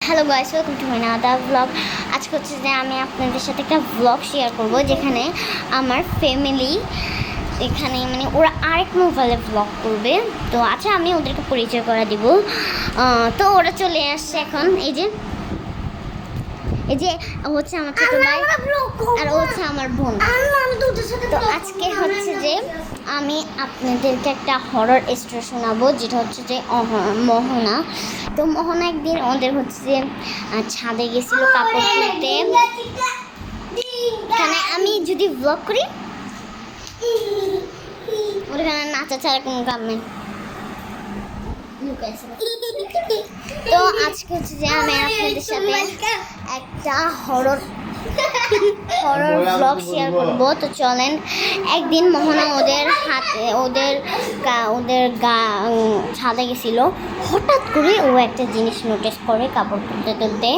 Hello guys, welcome to my other blog. আজকে হচ্ছে যে আমি আপনাদের সাথে একটা ব্লগ শেয়ার করব যেখানে আমার ফ্যামিলি এখানে মানে ওরা আরেক মোবাইলে ব্লগ করবে। তো আচ্ছা, আমি ওদেরকে পরিচয় করে দিব। তো ওরা চলে আসছে এখন। এই যে হচ্ছে আমার ছোট ভাই আর ও হচ্ছে আমার বোন। তো আজকে হচ্ছে যে আমি আপনাদেরকে একটা হরর স্টোরি শোনাবো, যেটা হচ্ছে যে মোহনা। তো মোহনা একদিন ওদের হচ্ছে যে ছাদে গেছিল কাপড় তুলতে। এখানে আমি যদি ব্লগ করি ওখানে নাচা ছাড়া কোনো কাম নেই। তো আজকে হচ্ছে যে আমি আপনাদের সাথে একটা হরর ব্লগ শেয়ার করবো। তো চলেন। একদিন মোহনা ওদের হাতে ওদের ছাদে গেছিল। হঠাৎ করে ও একটা জিনিস নোটিস করে কাপড় তুলতে তুলতে।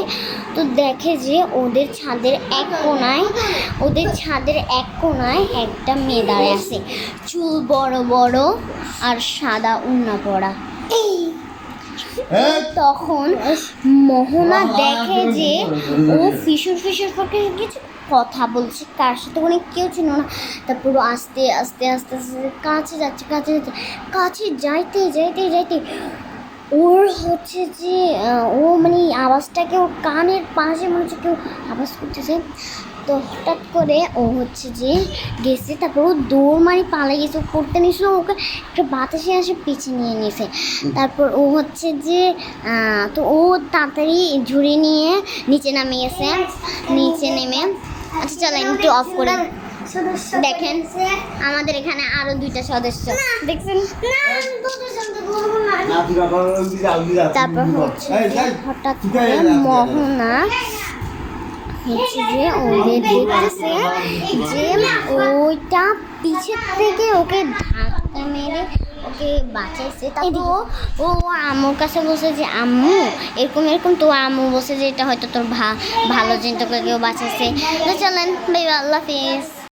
তো দেখে যে ওদের ছাদের এক কোনায় একটা মেয়ে দাঁড়িয়ে আছে, চুল বড় বড় আর সাদা উন্না পরা। তখন মোহনা দেখে যে ও ফিসুর করে কিছু কথা বলছে, কার সাথে কোনো কেউ ছিল না। তারপর আস্তে আস্তে আস্তে আস্তে কাছে যাইতে ওর হচ্ছে যে ও মানে আওয়াজটাকে ওর কানের পাশে মনে হচ্ছে কেউ আওয়াজ করতেছে। তো হঠাৎ করে ও হচ্ছে যে গেছে, তারপর ও দৌড় মারি পালিয়ে গেছে। ও পড়তে নিয়েছিল, ওকে একটা বাতাসে আসে পিছিয়ে নিয়ে নিয়েছে। তারপর ও হচ্ছে যে তো ও তাড়াতাড়ি ঝুড়ি নিয়ে নিচে নামিয়েছে। নিচে নেমে আচ্ছা চলেন একটু অফ করে দেখেন, আমাদের এখানে আরো 2টা সদস্য দেখছেন। তারপর হচ্ছে হঠাৎ করে মোহনা হচ্ছে যে ওদের দেখতেছে যে ওইটা পিছের থেকে ওকে ধাক্কা মেরে ওকে বাঁচাইছে। তারপর ও আম্মুর কাছে বসে যে আম্মু এরকম। তো আম্মু বসে যে এটা হয়তো তোর ভালো জিন, তোকে কেউ বাঁচাইছে। তো চলেন, বাই, আল্লাহ হাফিজ।